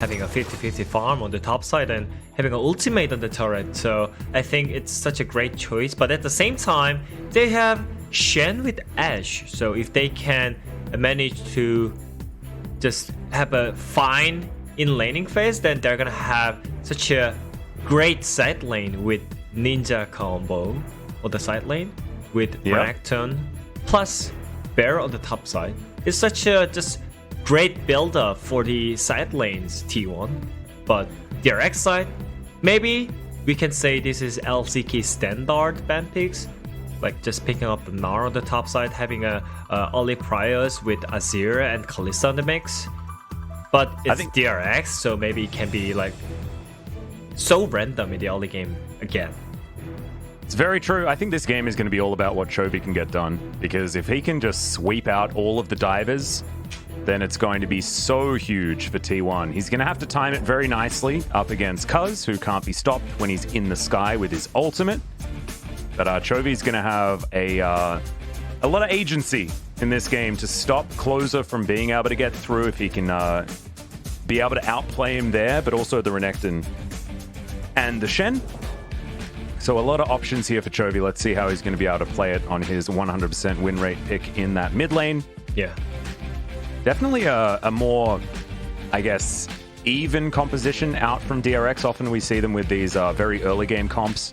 having a 50-50 farm on the top side and having an ultimate on the turret. So I think it's such a great choice. But at the same time, they have Shen with Ashe. So if they can manage to just have a fine in laning phase, then they're gonna have such a great side lane with Ninja combo on the side lane with Renekton plus Bear on the top side. It's such a just great build up for the side lanes T1. But DRX side, maybe we can say this is LCK standard ban picks, like just picking up the Gnar on the top side, having a early Pyosik with Azir and Kalista in the mix. But it's DRX, so maybe it can be like so random in the early game again. It's very true. I think this game is going to be all about what Chovy can get done, because if he can just sweep out all of the divers, then it's going to be so huge for T1. He's going to have to time it very nicely up against Cuzz, who can't be stopped when he's in the sky with his ultimate. But Chovy's going to have a lot of agency in this game to stop Clozer from being able to get through if he can be able to outplay him there, but also the Renekton and the Shen. So a lot of options here for Chovy. Let's see how he's going to be able to play it on his 100% win rate pick in that mid lane. Yeah. Definitely a more, I guess, even composition out from DRX. Often we see them with these very early game comps.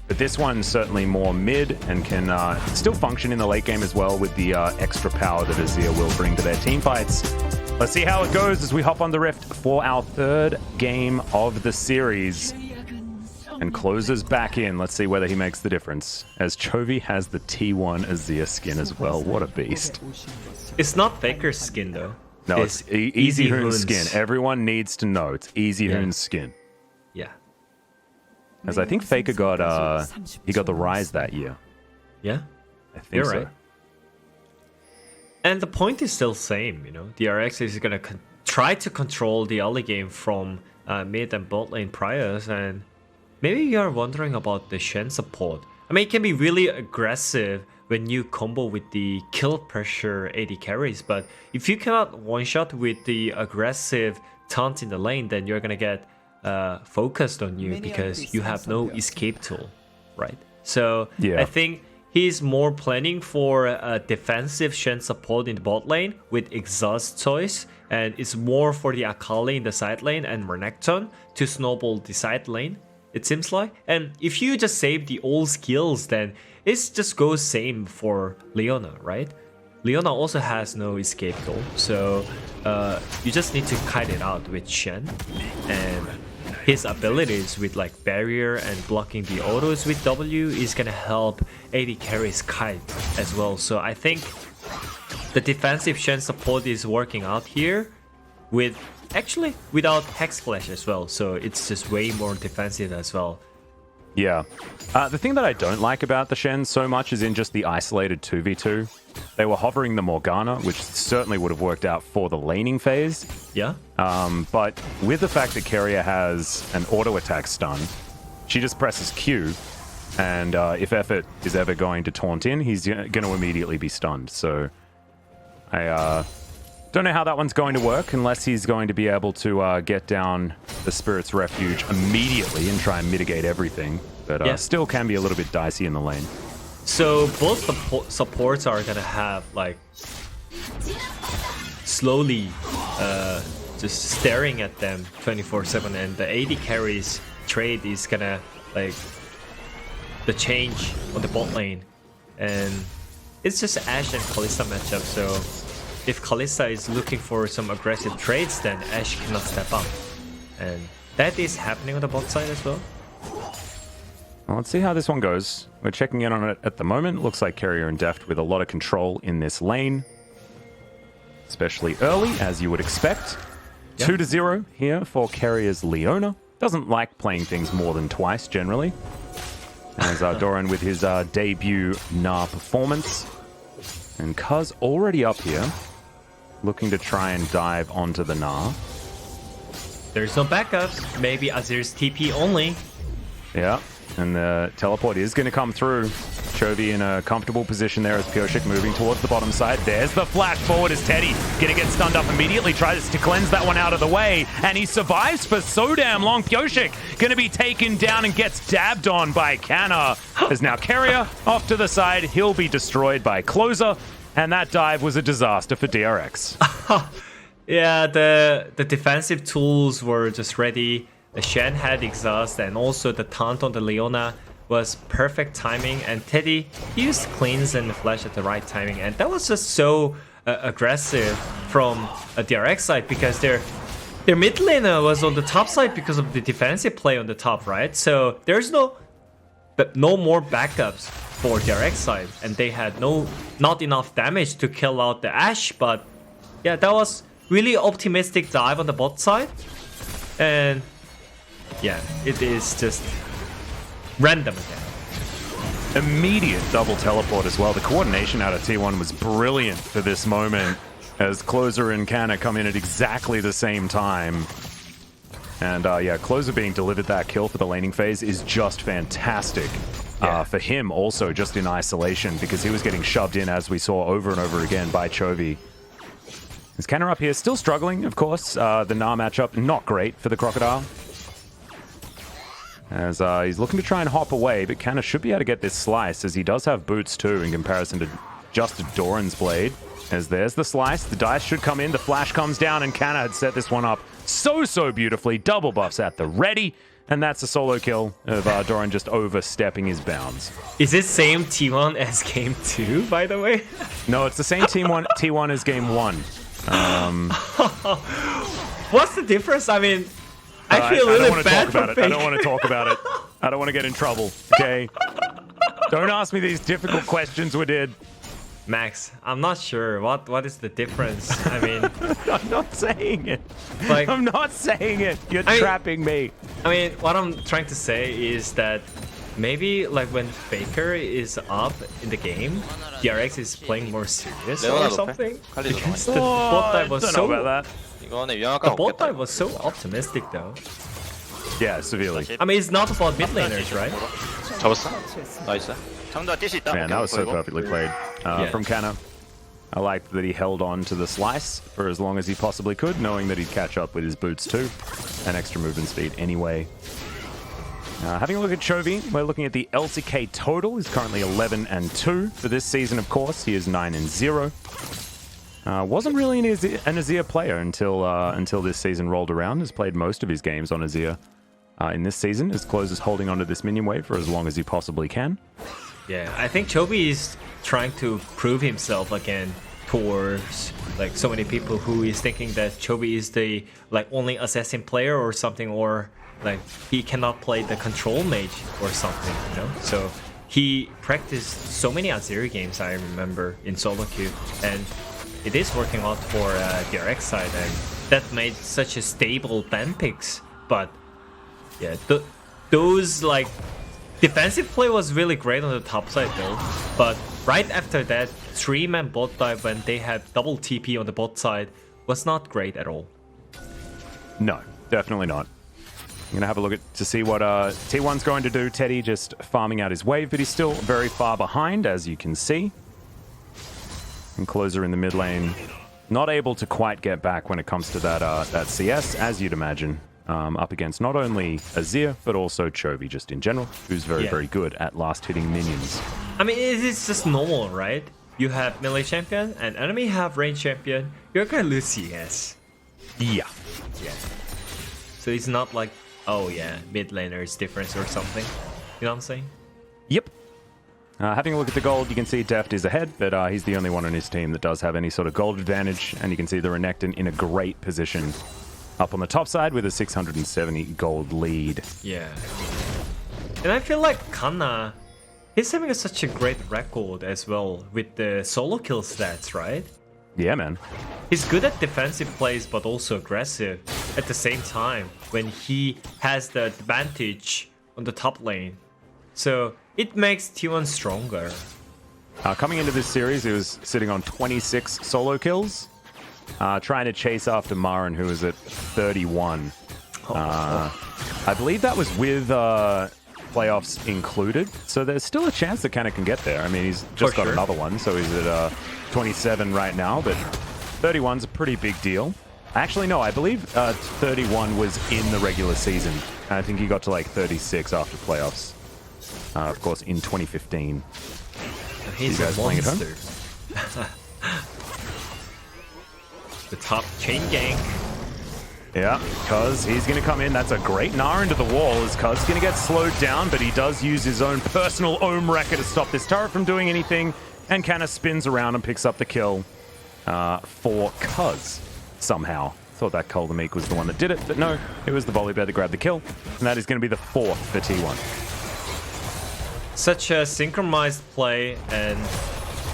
But this one's certainly more mid and can still function in the late game as well with the extra power that Azir will bring to their team fights. Let's see how it goes as we hop on the Rift for our third game of the series. And Clozer's back in. Let's see whether he makes the difference, as Chovy has the T1 Azir skin as well. What a beast. It's not Faker's skin though. No, it's Easy Hoon's skin. Everyone needs to know it's Easy Hoon's skin. Yeah. As I think Faker got he got the Rise that year. Yeah. I think You're so. right. And the point is still same, you know. DRX is gonna try to control the early game from mid and bot lane priors, and maybe you are wondering about the Shen support. I mean, it can be really aggressive when you combo with the kill pressure AD carries, but if you cannot one-shot with the aggressive taunt in the lane, then you're gonna get focused on you because you have no escape tool, right? So I think he's more planning for a defensive Shen support in the bot lane with exhaust choice, and it's more for the Akali in the side lane and Renekton to snowball the side lane, it seems like. And if you just save the old skills, then it just goes same for Leona, right? Leona also has no escape tool, so you just need to kite it out with Shen, and his abilities with like barrier and blocking the autos with W is gonna help AD carries kite as well. So I think the defensive Shen support is working out here with actually without Hex Flash as well, so it's just way more defensive as well. Yeah. The thing that I don't like about the Shen so much is in just the isolated 2v2. They were hovering the Morgana, which certainly would have worked out for the laning phase. Yeah. But with the fact that Keria has an auto attack stun, she just presses Q, and if Effort is ever going to taunt in, he's going to immediately be stunned. So I don't know how that one's going to work unless he's going to be able to get down the Spirit's Refuge immediately and try and mitigate everything. But still can be a little bit dicey in the lane. So both the supports are gonna have like slowly just staring at them 24/7, and the AD carries trade is gonna like the change on the bot lane, and it's just Ashe and Kalista matchup. So if Kalista is looking for some aggressive trades, then Ashe cannot step up, and that is happening on the bot side as well. Well, let's see how this one goes. We're checking in on it at the moment. Looks like Keria and Deft with a lot of control in this lane, especially early, as you would expect. 2-0 here for Keria's Leona. Doesn't like playing things more than twice, generally. As Doran with his debut Gnar performance. And Cuzz already up here, looking to try and dive onto the Gnar. There's no backups. Maybe Azir's TP only. Yeah. And the teleport is going to come through. Chovy in a comfortable position there as Pyosik moving towards the bottom side. There's the flash forward as Teddy gonna get stunned up immediately, tries to cleanse that one out of the way, and he survives for so damn long. Pyosik gonna be taken down and gets dabbed on by Canna. There's now Keria off to the side. He'll be destroyed by Clozer, and that dive was a disaster for DRX. Yeah, the defensive tools were just ready. The Shen had exhaust, and also the taunt on the Leona was perfect timing, and Teddy used cleanse and the flash at the right timing, and that was just so aggressive from a DRX side, because their mid laner was on the top side because of the defensive play on the top, right? So there's no more backups for DRX side, and they had not enough damage to kill out the Ashe. But yeah, that was really optimistic dive on the bot side, and yeah, it is just random again. Immediate double teleport as well. The coordination out of T1 was brilliant for this moment as Clozer and Canna come in at exactly the same time. And yeah, Clozer being delivered that kill for the laning phase is just fantastic. Yeah. For him also, just in isolation, because he was getting shoved in, as we saw over and over again, by Chovy. Is Canna up here still struggling, of course. The Gnar matchup, not great for the Crocodile. As he's looking to try and hop away, but Canna should be able to get this slice, as he does have boots too, in comparison to just Doran's blade. As there's the slice, the dice should come in, the flash comes down, and Canna had set this one up so beautifully. Double buffs at the ready, and that's a solo kill of Doran just overstepping his bounds. Is it same T1 as game 2, by the way? No, it's the same T1 as game 1. What's the difference? I mean, I feel really bad for Faker. I don't want to talk about it. I don't want to get in trouble, okay? Don't ask me these difficult questions, we did. Max, I'm not sure. What is the difference? I mean... I'm not saying it. Like, I'm not saying it. You're trapping me. I mean, what I'm trying to say is that maybe like when Faker is up in the game, DRX is playing more serious or something. Because the bot dive was so... The bot dive was so optimistic though. Yeah, severely. I mean, it's not about mid laners, right? Man, that was so perfectly played from Canna. I liked that he held on to the slice for as long as he possibly could, knowing that he'd catch up with his boots too, and extra movement speed anyway. Having a look at Chovy, we're looking at the LCK total. He's currently 11-2 for this season, of course. He is 9-0. Wasn't really an Azir player until this season rolled around. Has played most of his games on Azir in this season, as Close is holding onto this minion wave for as long as he possibly can. Yeah, I think Chovy is trying to prove himself again towards like so many people who is thinking that Chovy is the like only assassin player or something, or like he cannot play the control mage or something, you know? So he practiced so many Azir games, I remember, in solo queue, and it is working out for DRX side, and that made such a stable ban picks. But yeah, those like defensive play was really great on the top side though. But right after that, 3-man bot dive when they had double TP on the bot side was not great at all. No, definitely not. I'm going to have a look to see what T1's going to do. Teddy just farming out his wave, but he's still very far behind, as you can see. And Clozer in the mid lane, not able to quite get back when it comes to that CS, as you'd imagine, up against not only Azir, but also Chovy just in general, who's very good at last-hitting minions. I mean, it is just normal, right? You have melee champion, and enemy have range champion, you're gonna lose CS. Yeah. So it's not like, oh yeah, mid laner is different or something. You know what I'm saying? Yep. Having a look at the gold, you can see Deft is ahead, but he's the only one on his team that does have any sort of gold advantage, and you can see the Renekton in a great position up on the top side with a 670 gold lead. Yeah. And I feel like Canna, he's having such a great record as well with the solo kill stats, right? Yeah, man. He's good at defensive plays, but also aggressive at the same time when he has the advantage on the top lane. So it makes T1 stronger. Coming into this series, he was sitting on 26 solo kills, trying to chase after Marin, who was at 31. I believe that was with playoffs included. So there's still a chance that Canna can get there. I mean, he's just got another one, so he's at 27 right now, but 31's a pretty big deal. Actually, no, I believe 31 was in the regular season. I think he got to like 36 after playoffs. Of course, in 2015. He's a monster. The top chain gank. Yeah, Cuzz, he's going to come in. That's a great Gnar into the wall as Cuzz is going to get slowed down, but he does use his own personal Ohm Wrecker to stop this turret from doing anything. And Canna spins around and picks up the kill for Cuzz somehow. Thought that Koldemeek was the one that did it, but no, it was the Volibear that grabbed the kill. And that is going to be the 4th for T1. Such a synchronized play, and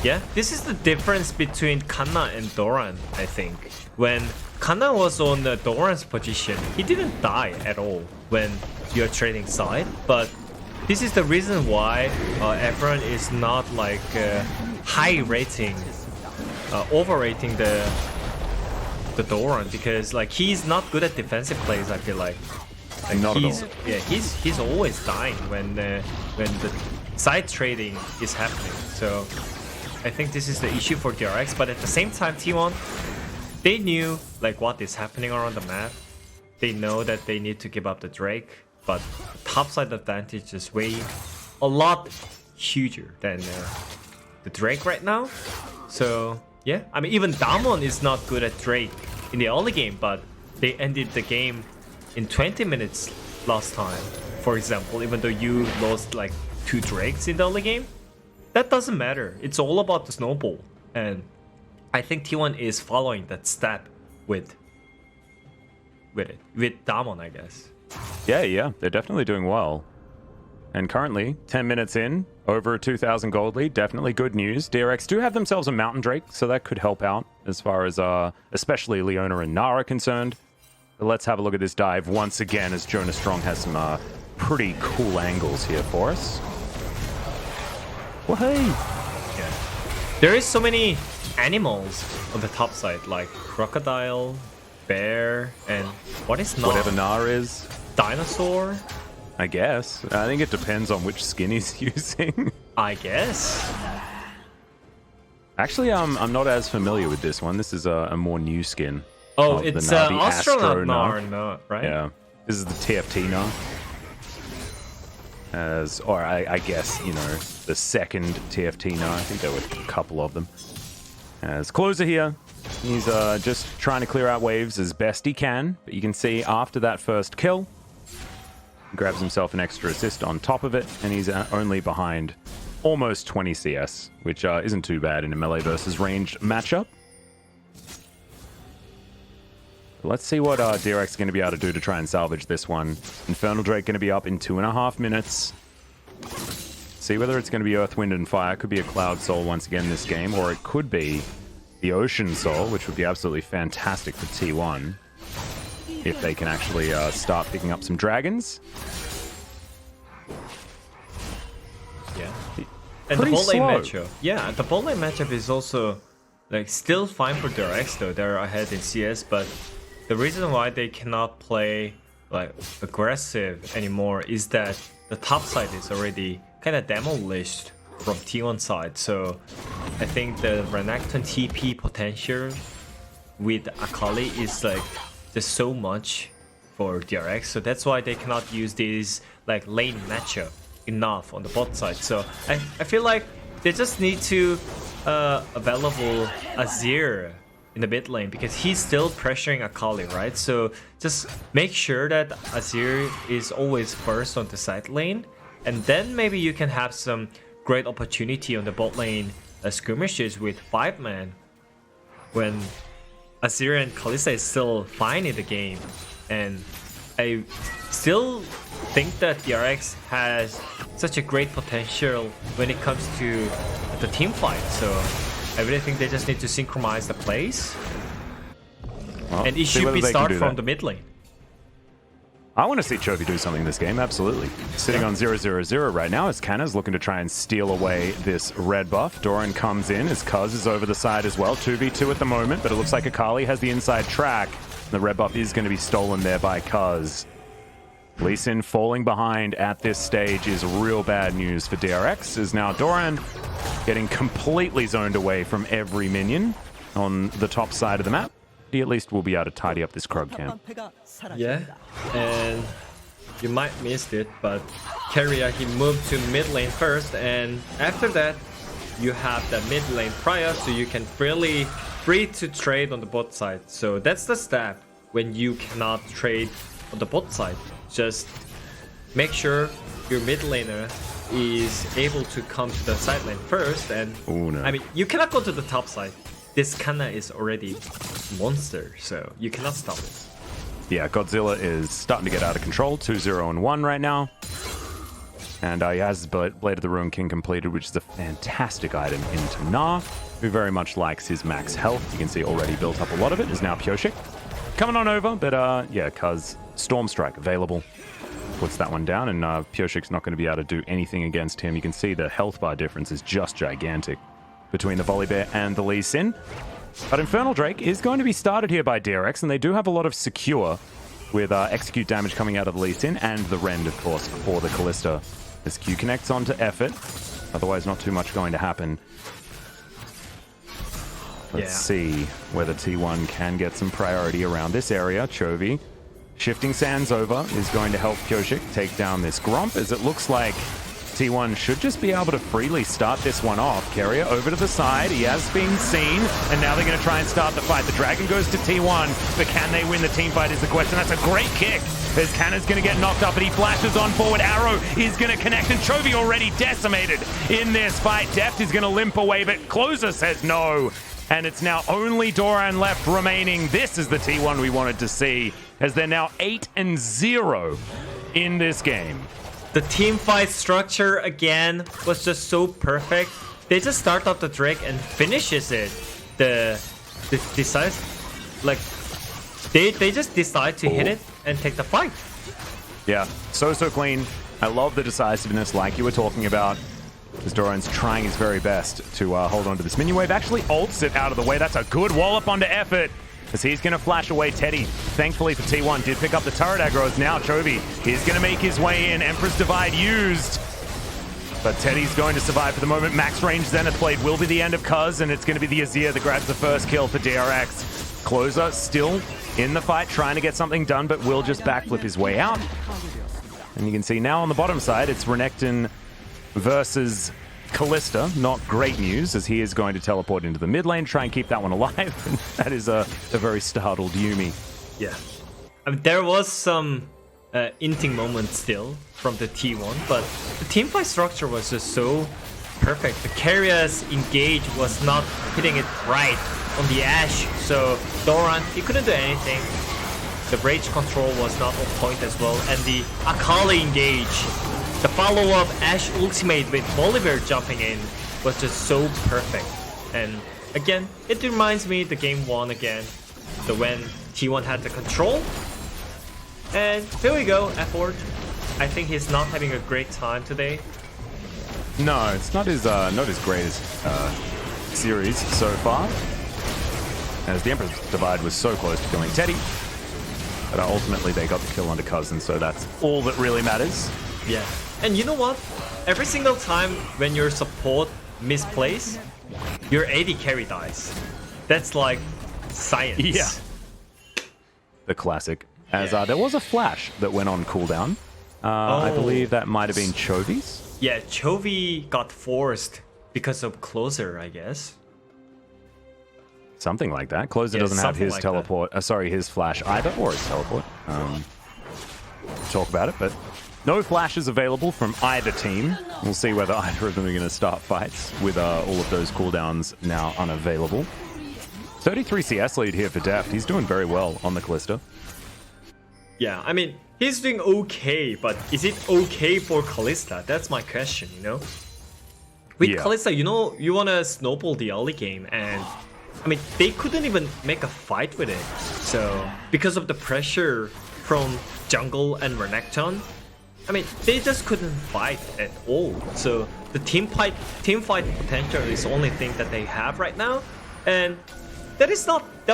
yeah, this is the difference between Canna and Doran, I think. When Canna was on the Doran's position, he didn't die at all when you're trading side, but this is the reason why everyone is not like high rating, overrating the Doran, because like he's not good at defensive plays. I feel like not he's, at all. yeah, he's always dying when the side trading is happening. So I think this is the issue for DRX. But at the same time, T1, they knew like what is happening around the map. They know that they need to give up the Drake, but topside advantage is a lot huger than the Drake right now. So yeah, I mean, even Damwon is not good at Drake in the early game, but they ended the game in 20 minutes last time, for example, even though you lost like 2 Drakes in the early game. That doesn't matter. It's all about the snowball. And I think T1 is following that step with Damwon, I guess. Yeah, they're definitely doing well. And currently, 10 minutes in, over 2,000 gold lead. Definitely good news. DRX do have themselves a Mountain Drake, so that could help out as far as especially Leona and Gnar are concerned. But let's have a look at this dive once again as Jonas Strong has some pretty cool angles here for us. Well, hey! Yeah. There is so many animals on the top side, like crocodile, bear, and what is Gnar? Whatever Gnar is. Dinosaur? I guess. I think it depends on which skin he's using. I guess. Actually, I'm not as familiar with this one. This is a more new skin. Oh, it's astronaut Gnar, no, right? Yeah. This is the TFT Gnar. Or I guess, you know, the second TFT Gnar. I think there were a couple of them. As Clozer here, he's just trying to clear out waves as best he can. But you can see after that first kill, grabs himself an extra assist on top of it, and he's only behind almost 20 CS, which isn't too bad in a melee versus range matchup. Let's see what DRX is going to be able to do to try and salvage this one. Infernal Drake going to be up in 2.5 minutes. See whether it's going to be Earth, Wind, and Fire. Could be a Cloud Soul once again this game, or it could be the Ocean Soul, which would be absolutely fantastic for T1. If they can actually start picking up some dragons. Yeah. And the bot lane matchup. Yeah, the bot lane matchup is also like still fine for DRX though. They're ahead in CS, but the reason why they cannot play like aggressive anymore is that the top side is already kind of demolished from T1 side. So I think the Renekton TP potential with Akali is like there's so much for DRX, so that's why they cannot use these like lane matchup enough on the bot side. So I feel like they just need to available Azir in the mid lane because he's still pressuring Akali, right? So just make sure that Azir is always first on the side lane, and then maybe you can have some great opportunity on the bot lane skirmishes with 5-man when Azir and Kalista is still fine in the game. And I still think that DRX has such a great potential when it comes to the team fight. So I really think they just need to synchronize the plays. Well, and it should be start from the mid lane. I want to see Chovy do something this game, absolutely. Sitting on 0-0-0 right now as Canna's looking to try and steal away this red buff. Doran comes in as Cuzz is over the side as well. 2v2 at the moment, but it looks like Akali has the inside track. The red buff is going to be stolen there by Cuzz. Lee Sin falling behind at this stage is real bad news for DRX, as now Doran getting completely zoned away from every minion on the top side of the map. He at least will be able to tidy up this Krug camp. Yeah, and you might missed it, but Keria, he moved to mid lane first, and after that, you have the mid lane prior, so you can free to trade on the bot side. So that's the step when you cannot trade on the bot side. Just make sure your mid laner is able to come to the side lane first, and Ooh, no. I mean, you cannot go to the top side. This Canna is already monster, so you cannot stop it. Yeah, Godzilla is starting to get out of control. 2-0-1 right now. And he has Blade of the Ruin King completed, which is a fantastic item into Gnar, who very much likes his max health. You can see already built up a lot of it. Is now Pyosik coming on over, but yeah, Cuzz Storm Strike available. Puts that one down, and Pyosik's not going to be able to do anything against him. You can see the health bar difference is just gigantic between the Volibear and the Lee Sin. But Infernal Drake is going to be started here by DRX, and they do have a lot of secure with execute damage coming out of the Lee Sin and the Rend, of course, for the Kalista. This Q connects onto Effort. Otherwise, not too much going to happen. Let's see whether T1 can get some priority around this area. Chovy shifting sands over is going to help Pyosik take down this Gromp, as it looks like T1 should just be able to freely start this one off. Keria over to the side. He has been seen, and now they're going to try and start the fight. The Dragon goes to T1, but can they win the team fight is the question. That's a great kick, as Canna's going to get knocked up, but he flashes on forward. Arrow is going to connect, and Chovy already decimated in this fight. Deft is going to limp away, but Clozer says no. And it's now only Doran left remaining. This is the T1 we wanted to see, as they're now 8-0 in this game. The team fight structure again was just so perfect. They just start off the Drake and finishes it. The decides, like, they just decide to hit it and take the fight. Yeah, so clean. I love the decisiveness, like you were talking about, as Doran's trying his very best to hold on to this minion wave. Actually ults it out of the way. That's a good wallop onto Effort, as he's going to flash away Teddy. Thankfully for T1, did pick up the turret aggros. Now Chovy is going to make his way in. Emperor's Divide used, but Teddy's going to survive for the moment. Max range Zenith Blade will be the end of Cuzz, and it's going to be the Azir that grabs the first kill for DRX. Clozer still in the fight, trying to get something done, but will just backflip his way out. And you can see now on the bottom side, it's Renekton versus Kalista. Not great news, as he is going to teleport into the mid lane, try and keep that one alive. That is a very startled Yuumi. Yeah. I mean, there was some inting moments still from the T1, but the teamfight structure was just so perfect. The Keria's engage was not hitting it right on the Ashe, so Doran, he couldn't do anything. The rage control was not on point as well, and the Akali engage, the follow-up Ashe ultimate with Volibear jumping in, was just so perfect. And again, it reminds me the game 1 again, when T1 had the control. And here we go, Effort. I think he's not having a great time today. No, it's not his greatest series so far, as the Emperor's Divide was so close to killing Teddy. But ultimately they got the kill onto Cuzz, and so that's all that really matters. Yeah. And you know what? Every single time when your support misplays, your AD carry dies. That's like science. Yeah. The classic. As there was a flash that went on cooldown. I believe that might have been Chovy's. Yeah, Chovy got forced because of Clozer, I guess. Something like that. Clozer doesn't have his teleport. His flash either, or his teleport. Talk about it, but no flashes available from either team. We'll see whether either of them are going to start fights with all of those cooldowns now unavailable. 33 CS lead here for Deft. He's doing very well on the Kalista. Yeah, I mean, he's doing okay, but is it okay for Kalista? That's my question, you know? With Kalista, you know, you want to snowball the early game, and I mean, they couldn't even make a fight with it. So, because of the pressure from jungle and Renekton, I mean, they just couldn't fight at all. So, the team fight potential is the only thing that they have right now, and that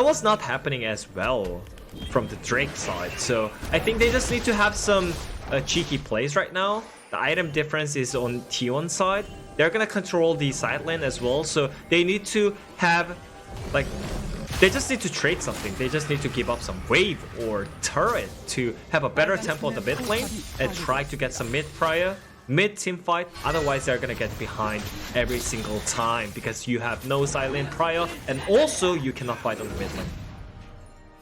was not happening as well from the Drake side. So I think they just need to have some cheeky plays right now. The item difference is on T1 side. They're gonna control the side lane as well, so they need to have like, they just need to trade something. They just need to give up some wave or turret to have a better tempo on the mid lane and try to get some mid team fight. Otherwise they're gonna get behind every single time because you have no side lane prior, and also you cannot fight on the mid lane.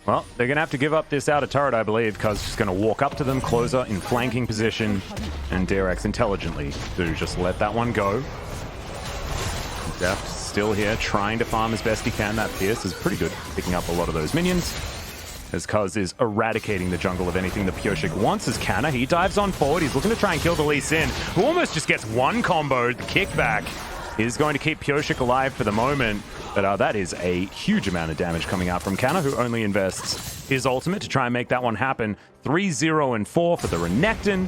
Well, they're going to have to give up this outer turret, I believe. Cuzz just going to walk up to them, Clozer in flanking position, and DRX intelligently to just let that one go. Deft still here, trying to farm as best he can. That Pierce is pretty good, picking up a lot of those minions. As Cuzz is eradicating the jungle of anything that Pyosik wants as Canna. He dives on forward, he's looking to try and kill the Lee Sin, who almost just gets one combo. The kickback is going to keep Pyosik alive for the moment. But that is a huge amount of damage coming out from Canna, who only invests his ultimate to try and make that one happen. 3-0 and 4 for the Renekton.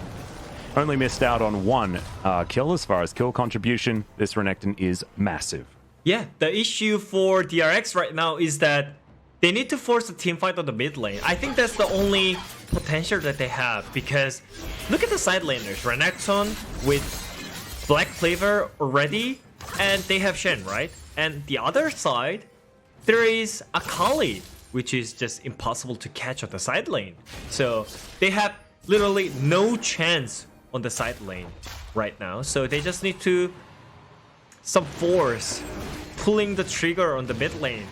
Only missed out on one kill as far as kill contribution. This Renekton is massive. Yeah, the issue for DRX right now is that they need to force a team fight on the mid lane. I think that's the only potential that they have, because look at the side laners. Renekton with Black Clover already, and they have Shen, right? And the other side, there is Akali, which is just impossible to catch on the side lane. So they have literally no chance on the side lane right now. So they just need to some force pulling the trigger on the mid lane.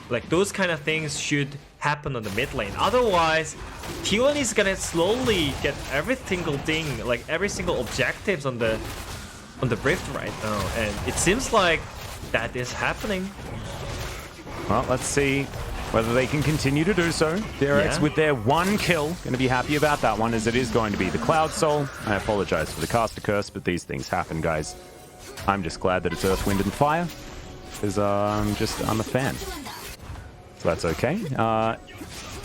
Like those kind of things should happen on the mid lane. Otherwise, T1 is gonna slowly get every single thing, like every single objectives on the Rift right now, and it seems like that is happening. Well, let's see whether they can continue to do so. DRX with their one kill, going to be happy about that one, as it is going to be the Cloud Soul. I apologize for the caster curse, but these things happen, guys. I'm just glad that it's Earth, Wind, and Fire, because I'm a fan. So that's okay.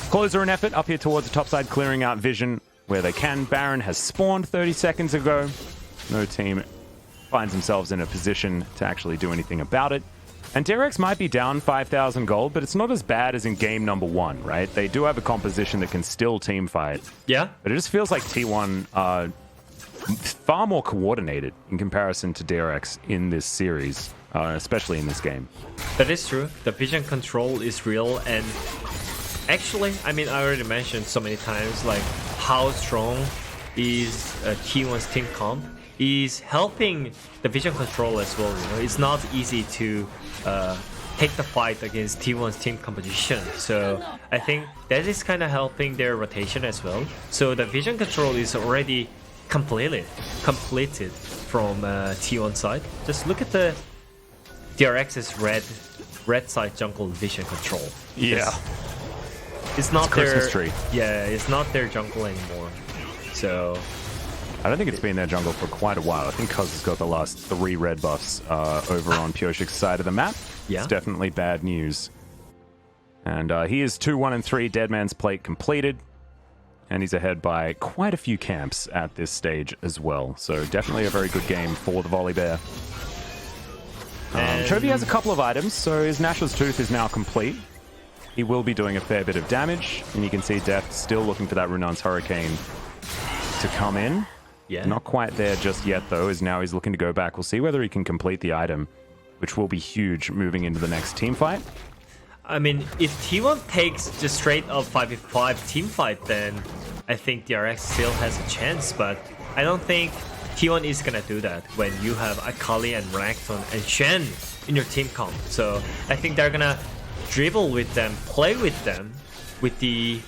Clozer an effort up here towards the top side, clearing out vision where they can. Baron has spawned 30 seconds ago. No team finds themselves in a position to actually do anything about it. And DRX might be down 5,000 gold, but it's not as bad as in game number 1, right? They do have a composition that can still team fight. Yeah. But it just feels like T1 are far more coordinated in comparison to DRX in this series, especially in this game. That is true. The vision control is real, and actually, I mean, I already mentioned so many times, like, how strong is T1's team comp is helping the vision control as well. You know, it's not easy to take the fight against T1's team composition. So I think that is kind of helping their rotation as well. So the vision control is already completed from T1 side. Just look at the DRX's red side jungle vision control. Yeah, it's not their Christmas tree. Yeah, it's not their jungle anymore. So I don't think it's been their jungle for quite a while. I think Cuzz has got the last 3 red buffs over on Pyosik's side of the map. Yeah. It's definitely bad news. And he is 2-1 and 3, Dead Man's Plate completed. And he's ahead by quite a few camps at this stage as well. So definitely a very good game for the Volibear. Chovy has a couple of items, so his Nashor's Tooth is now complete. He will be doing a fair bit of damage, and you can see Deft still looking for that Runon's Hurricane to come in. Yeah. Not quite there just yet, though, as now he's looking to go back. We'll see whether he can complete the item, which will be huge moving into the next team fight. I mean, if T1 takes just straight up 5v5 team fight, then I think DRX still has a chance, but I don't think T1 is gonna do that when you have Akali and Renekton and Shen in your team comp. So I think they're gonna dribble with them, play with them, with the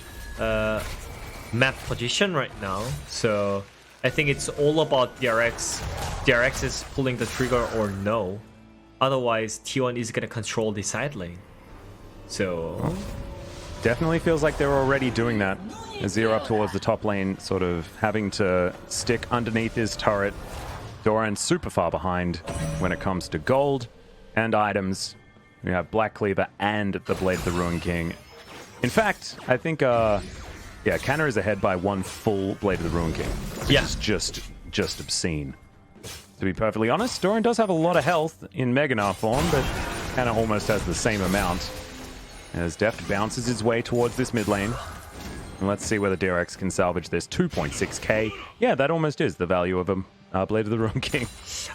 map position right now. So I think it's all about DRX. DRX is pulling the trigger or no. Otherwise, T1 is gonna control the side lane. So definitely feels like they're already doing that. Azir up towards the top lane, sort of having to stick underneath his turret. Doran super far behind when it comes to gold and items. We have Black Cleaver and the Blade of the Ruin King. In fact, I think, yeah, Canna is ahead by 1 full Blade of the Ruin King. Which is just obscene. To be perfectly honest, Doran does have a lot of health in Mega Gnar form, but Canna almost has the same amount. as Deft bounces his way towards this mid lane. And let's see whether DRX can salvage this 2.6k. Yeah, that almost is the value of a Blade of the Ruin King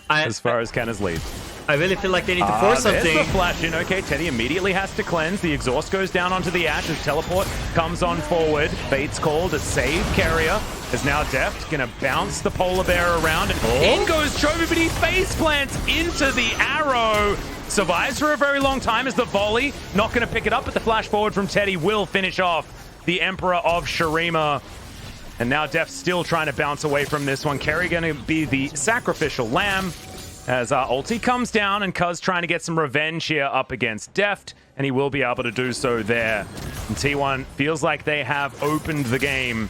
as far as Canna's lead. I really feel like they need to force something. There's the flash in. Okay, Teddy immediately has to cleanse. The exhaust goes down onto the Ashe as teleport comes on forward. Bait's called to save Keria. Is now Deft gonna bounce the polar bear around, and in goes Chovy, but he face plants into the arrow. Survives for a very long time as the volley not gonna pick it up, but the flash forward from Teddy will finish off the Emperor of Shurima. And now Deft still trying to bounce away from this one. Keria gonna be the sacrificial lamb as ulti comes down, and Cuzz trying to get some revenge here up against Deft, and he will be able to do so there. And T1 feels like they have opened the game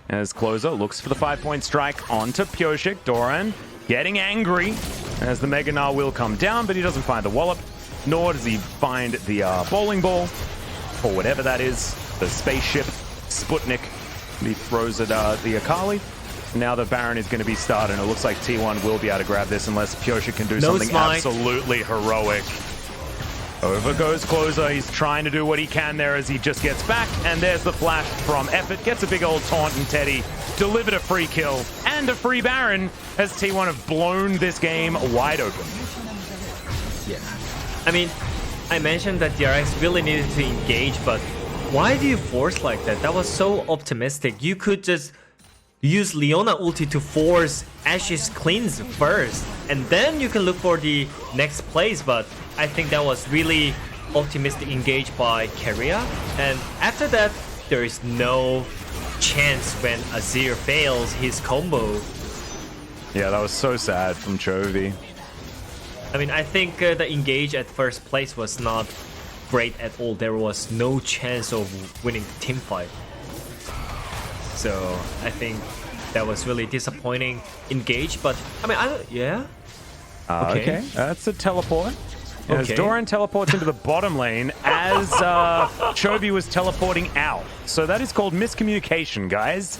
as Clozer looks for the 5-point strike onto Pyosik. Doran getting angry as the Mega Gnar will come down, but he doesn't find the wallop, nor does he find the bowling ball, or whatever that is, the spaceship, Sputnik. He throws at the Akali. Now the Baron is going to be started, and it looks like T1 will be able to grab this unless Pyosik can do something absolutely heroic. Over goes Clozer. He's trying to do what he can there as he just gets back, and there's the flash from Effort. Gets a big old taunt, and Teddy delivered a free kill and a free Baron as T1 have blown this game wide open. Yeah. I mean, I mentioned that DRX really needed to engage, but why do you force like that? That was so optimistic. You could just use Leona ulti to force Ashe's cleanse first, and then you can look for the next plays, but I think that was really optimistic engage by Keria, and after that there is no chance when Azir fails his combo. Yeah, that was so sad from Chovy. I mean, I think the engage at first place was not great at all. There was no chance of winning the team fight. So I think that was really disappointing engage, but I mean, yeah. Okay, that's a teleport. Okay. As Doran teleports into the bottom lane as Chovy was teleporting out. So that is called miscommunication, guys.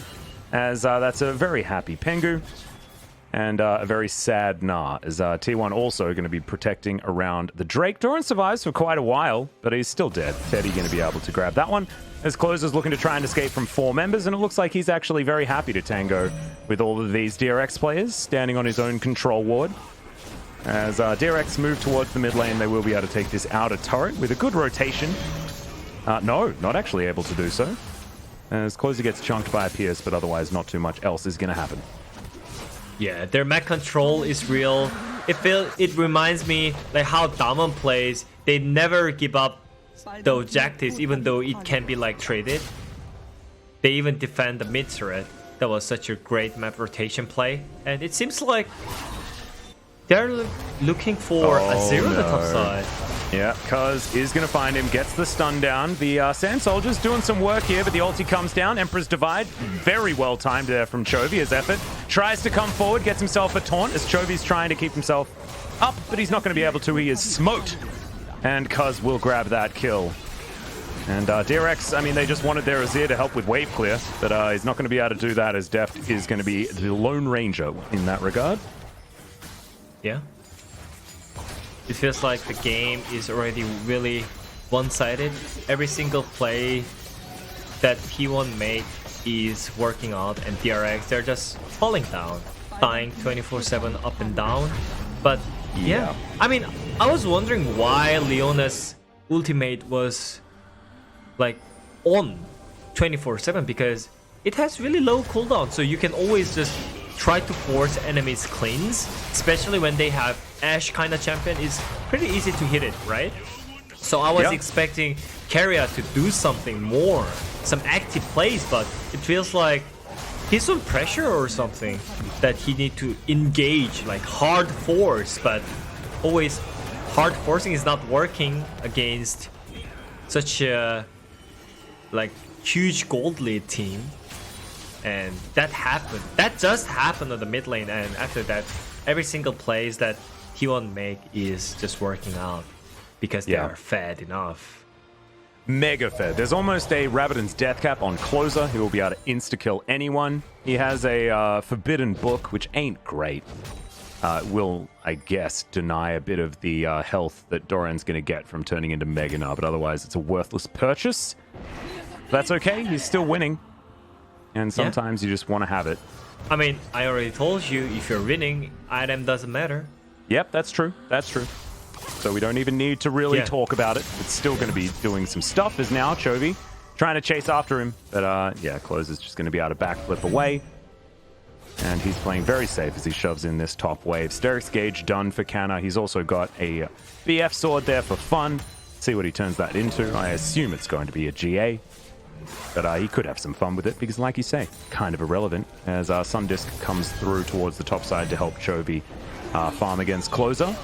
As that's a very happy Pengu and a very sad Gnar. As T1 also going to be protecting around the Drake. Doran survives for quite a while, but he's still dead. Teddy going to be able to grab that one. As Clozer's looking to try and escape from 4 members, and it looks like he's actually very happy to tango with all of these DRX players standing on his own control ward. As DRX move towards the mid lane, they will be able to take this outer turret with a good rotation. No, not actually able to do so. As Clozer gets chunked by a Pierce, but otherwise not too much else is going to happen. Yeah, their mech control is real. It reminds me like how Damwon plays. They never give up the objectives, even though it can be like traded. They even defend the mid turret. That was such a great map rotation play, and it seems like they're looking for Azir on the top side. Yeah, Cuzz is going to find him, gets the stun down. The Sand Soldier's doing some work here, but the ulti comes down. Emperor's Divide, very well timed there from Chovy as Effort tries to come forward, gets himself a taunt as Chovy's trying to keep himself up, but he's not going to be able to. He is smoked, and Cuzz will grab that kill. And DRX, I mean, they just wanted their Azir to help with wave clear, but he's not going to be able to do that as Deft is going to be the Lone Ranger in that regard. Yeah. It feels like the game is already really one-sided. Every single play that P1 made is working out, and DRX, they're just falling down, dying 24/7 up and down. But yeah, I mean, I was wondering why Leona's ultimate was like on 24/7, because it has really low cooldown, so you can always just try to force enemies cleanse, especially when they have Ashe kind of champion. It's pretty easy to hit it, right? So I was expecting Keria to do something more, some active plays, but it feels like he's on pressure or something, that he need to engage, like hard force, but always hard forcing is not working against such a like huge gold lead team. And that happened. That just happened on the mid lane, and after that, every single plays that T1 make is just working out because they are fed enough. Mega fed. There's almost a Rabbidan's death cap on Clozer. He will be able to insta-kill anyone. He has a Forbidden Book, which ain't great. will, I guess, deny a bit of the health that Doran's going to get from turning into Mega Gnar, but otherwise it's a worthless purchase. That's okay, he's still winning. And sometimes you just want to have it. I mean, I already told you, if you're winning, item doesn't matter. Yep, that's true. That's true. So we don't even need to really talk about it. It's still going to be doing some stuff as now Chovy trying to chase after him. But yeah, Clozer's just going to be able to backflip away. And he's playing very safe as he shoves in this top wave. Sterix Gauge done for Canna. He's also got a BF sword there for fun. See what he turns that into. I assume it's going to be a GA. But he could have some fun with it because, like you say, kind of irrelevant as Sundisk comes through towards the top side to help Chovy farm against Clozer.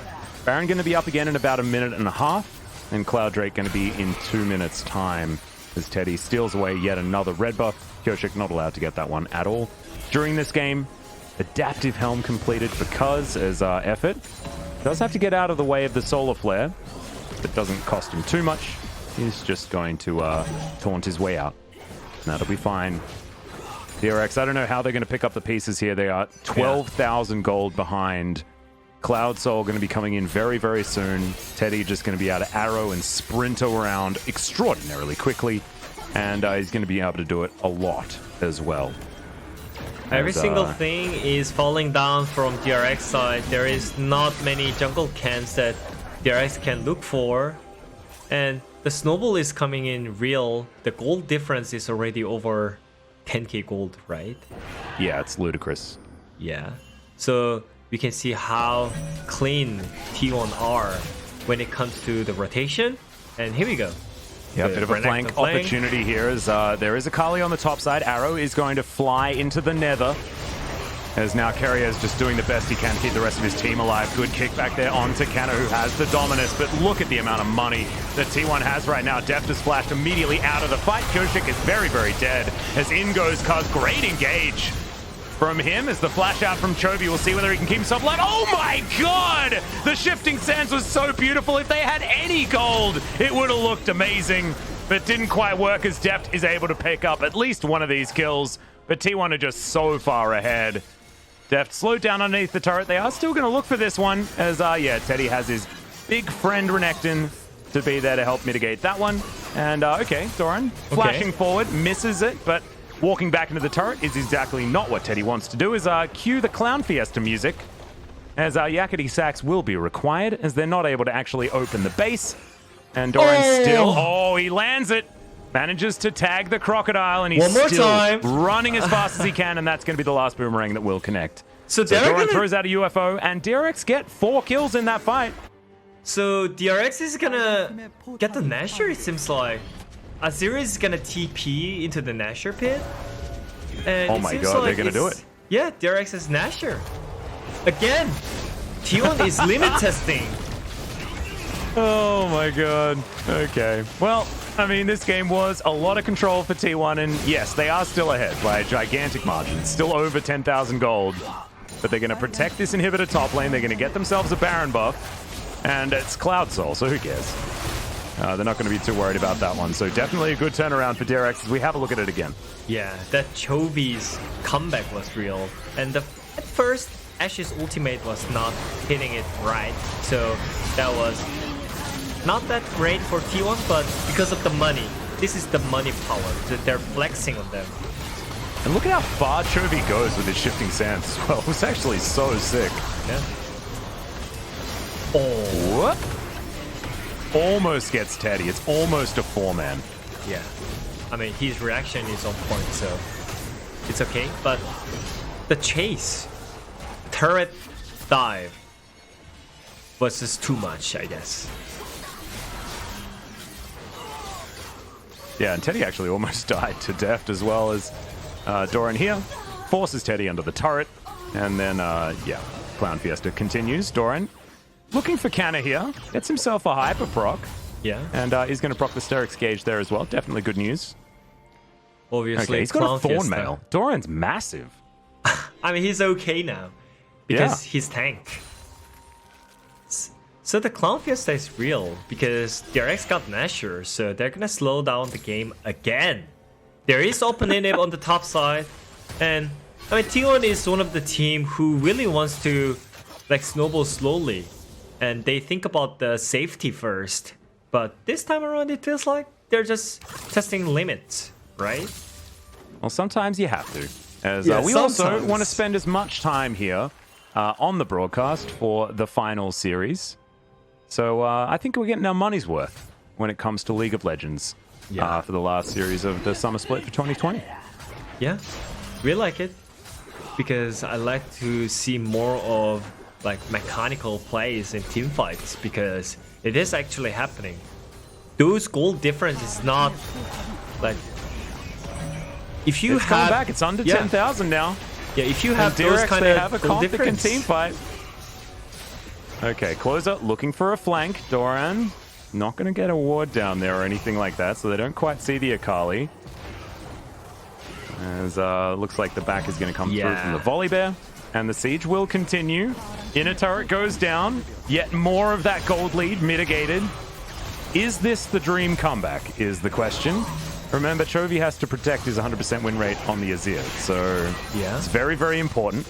Baron going to be up again in about a minute and a half, and Cloud Drake going to be in 2 minutes' time as Teddy steals away yet another red buff. Pyosik not allowed to get that one at all. During this game, adaptive helm completed for Cuzz as effort. Does have to get out of the way of the solar flare. It doesn't cost him too much. He's just going to taunt his way out. That'll be fine. DRX, I don't know how they're going to pick up the pieces here. They are 12,000 gold behind. Cloud Soul going to be coming in very, very soon. Teddy just going to be able to arrow and sprint around extraordinarily quickly. And he's going to be able to do it a lot as well. Every single thing is falling down from DRX side. There is not many jungle camps that DRX can look for. And the snowball is coming in real. The gold difference is already over 10k gold, right? Yeah, it's ludicrous. Yeah. So we can see how clean T1 are when it comes to the rotation. And here we go. Yeah, a bit of a flank opportunity here as there is Akali on the top side. Arrow is going to fly into the nether. As now Keria is just doing the best he can to keep the rest of his team alive. Good kick back there onto Canna, who has the dominance. But look at the amount of money that T1 has right now. Deft is flashed immediately out of the fight. Pyosik is very, very dead. As in goes Cuzz. Great engage from him as the flash out from Chovy. We'll see whether he can keep himself alive. Oh my god! The shifting sands was so beautiful. If they had any gold, it would have looked amazing. But didn't quite work as Deft is able to pick up at least one of these kills. But T1 are just so far ahead. Deft slowed down underneath the turret. They are still going to look for this one as, yeah, Teddy has his big friend Renekton to be there to help mitigate that one. And, okay, Doran flashing forward, misses it, but walking back into the turret is exactly not what Teddy wants to do, is cue the Clown Fiesta music, as Yakety Sax will be required, as they're not able to actually open the base. And Doran still, he lands it. Manages to tag the crocodile, and he's still running as fast as he can, and that's going to be the last boomerang that will connect. So Doran throws out a UFO, and DRX get 4 kills in that fight. So DRX is going to get the Nasher, it seems like. Azir is going to TP into the Nasher pit. And oh my god, they're going to do it. Yeah, DRX is Nasher. Again, T1 is limit testing. Oh my god. Okay. Well, I mean, this game was a lot of control for T1, and yes, they are still ahead by a gigantic margin. Still over 10,000 gold. But they're going to protect this inhibitor top lane. They're going to get themselves a Baron buff. And it's Cloud Soul, so who cares? They're not going to be too worried about that one. So definitely a good turnaround for DRX as we have a look at it again. Yeah, that Chovy's comeback was real. And at first, Ashe's ultimate was not hitting it right. So that was not that great for T1, but because of the money. This is the money power that they're flexing on them. And look at how far Chovy goes with his shifting sands as well. It's actually so sick. Yeah. Oh. Almost gets Teddy. It's almost a 4-man. Yeah. I mean, his reaction is on point, so it's okay. But the chase, turret dive, was just too much, I guess. Yeah, and Teddy actually almost died to Deft as well as Doran here forces Teddy under the turret. And then, yeah, Clown Fiesta continues. Doran looking for Canna here. Gets himself a hyper proc. Yeah. And he's going to proc the Sterix Gauge there as well. Definitely good news. Obviously, okay, he's got a Thorn Mail. Doran's massive. I mean, he's okay now because he's tank. So the Clown Fiesta is real because DRX got Nasher, so they're gonna slow down the game again. There is open inhib on the top side, and I mean T1 is one of the team who really wants to like snowball slowly, and they think about the safety first. But this time around, it feels like they're just testing limits, right? Well, sometimes you have to. As Yeah, we also sometimes. want to spend as much time here on the broadcast for the final series. So I think we're getting our money's worth when it comes to League of Legends for the last series of the Summer Split for 2020. Yeah, we like it because I like to see more of like mechanical plays in team fights because it is actually happening. Those goal difference is not like if you It's have coming back. It's under 10,000 now. Yeah, if you have And those DRX, kind they of have a goal competent difference. team fight. Okay, Clozer looking for a flank. Doran not going to get a ward down there or anything like that, so they don't quite see the Akali. As looks like the back is going to come through from the Volibear. And the siege will continue. Inner turret goes down. Yet more of that gold lead mitigated. Is this the dream comeback, is the question. Remember, Chovy has to protect his 100% win rate on the Azir, so it's very, very important.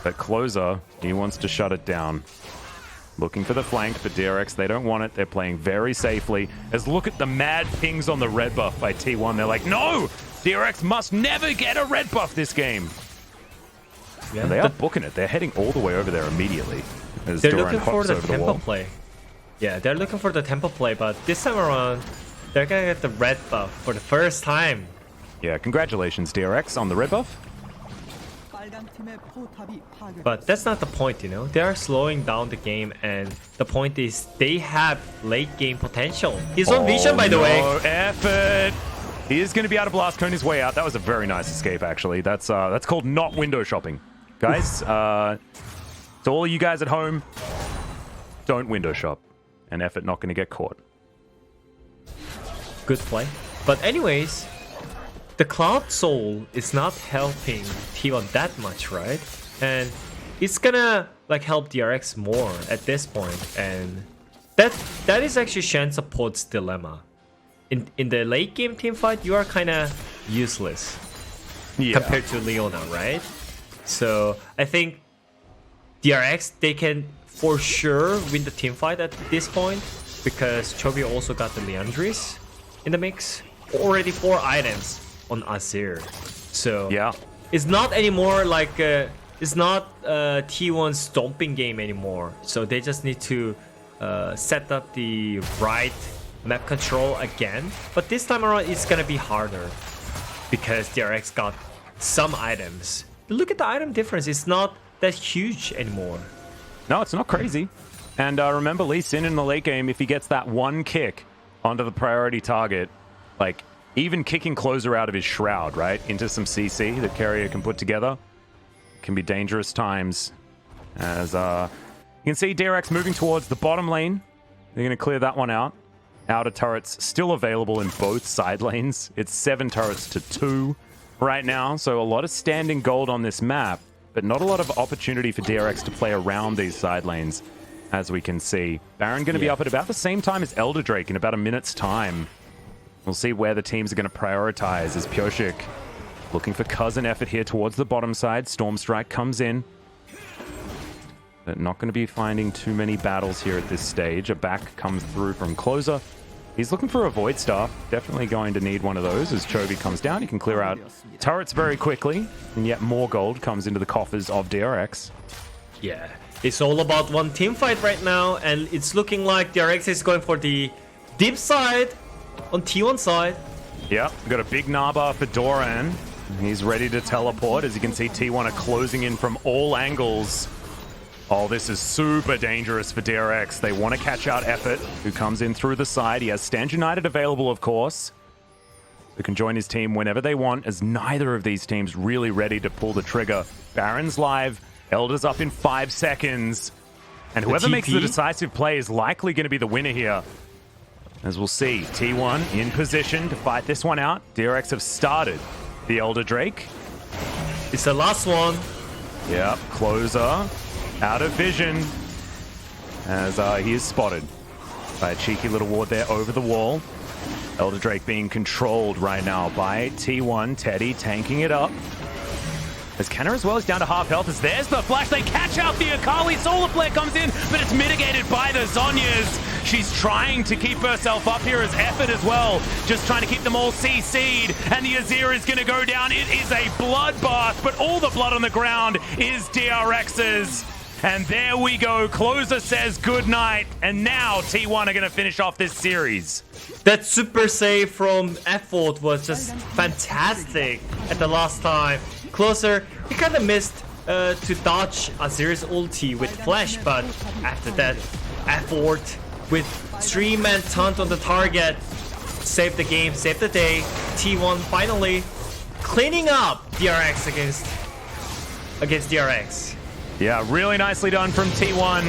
But Clozer, he wants to shut it down. Looking for the flank, but DRX, they don't want it. They're playing very safely. As look at the mad pings on the red buff by T1. They're like, no! DRX must never get a red buff this game. Yeah, And they are booking it. They're heading all the way over there immediately. As they're Doran looking for hops the over the tempo wall. play. Yeah, they're looking for the tempo play, but this time around, they're gonna get the red buff for the first time. Yeah, congratulations, DRX, on the red buff. But that's not the point, you know? They are slowing down the game, and the point is they have late game potential. He's on vision, by the way. Effort! He is going to be able to blast cone his way out. That was a very nice escape, actually. That's called not window shopping. Guys, to all you guys at home, don't window shop. And Effort not going to get caught. Good play. But anyways, the Cloud Soul is not helping T1 that much, right? And it's gonna like help DRX more at this point, and that is actually Shen support's dilemma. In the late game team fight, you are kind of useless compared to Leona, right? So I think DRX, they can for sure win the team fight at this point because Chovy also got the Leandris in the mix. Already 4 items on Azir. So it's not anymore like it's not a T1 stomping game anymore. So they just need to set up the right map control again. But this time around, it's gonna be harder because DRX got some items. Look at the item difference. It's not that huge anymore. No, it's not crazy. And remember, Lee Sin in the late game, if he gets that one kick onto the priority target, like even kicking Clozer out of his shroud, right, into some CC that Keria can put together, can be dangerous times. As you can see, DRX moving towards the bottom lane. They're going to clear that one out. Outer turrets still available in both side lanes. It's 7 turrets to 2 right now, so a lot of standing gold on this map, but not a lot of opportunity for DRX to play around these side lanes, as we can see. Baron going to be up at about the same time as Elder Drake in about a minute's time. We'll see where the teams are going to prioritize as Pyosik looking for Cuzz and Effort here towards the bottom side. Stormstrike comes in. But not going to be finding too many battles here at this stage. A back comes through from Clozer. He's looking for a Void Staff. Definitely going to need one of those as Chovy comes down. He can clear out turrets very quickly. And yet more gold comes into the coffers of DRX. Yeah, it's all about one team fight right now. And it's looking like DRX is going for the deep side on T1 side. Yep, got a big Gnar for Doran. He's ready to teleport. As you can see, T1 are closing in from all angles. Oh, this is super dangerous for DRX. They want to catch out Effort, who comes in through the side. He has Stand United available, of course, who can join his team whenever they want, as neither of these teams really ready to pull the trigger. Baron's live. Elder's up in 5 seconds. And whoever makes the decisive play is likely going to be the winner here. As we'll see, T1 in position to fight this one out. DRX have started the Elder Drake. It's the last one. Yep, Clozer out of vision as he is spotted by a cheeky little ward there over the wall. Elder Drake being controlled right now by T1. Teddy tanking it up. As Canna as well is down to half health. As there's the flash, they catch out the Akali. Solar Flare comes in, but it's mitigated by the Zhonya's. She's trying to keep herself up here as effort as well. Just trying to keep them all CC'd. And the Azir is going to go down. It is a bloodbath, but all the blood on the ground is DRX's. And there we go. Clozer says good night. And now T1 are going to finish off this series. That super save from Effort was just fantastic at the last time. Clozer, he kind of missed to dodge Azir's ulti with flash, but after that, Effort with 3-man taunt on the target saved the game, saved the day. T1 finally cleaning up DRX against DRX. Yeah, really nicely done from T1.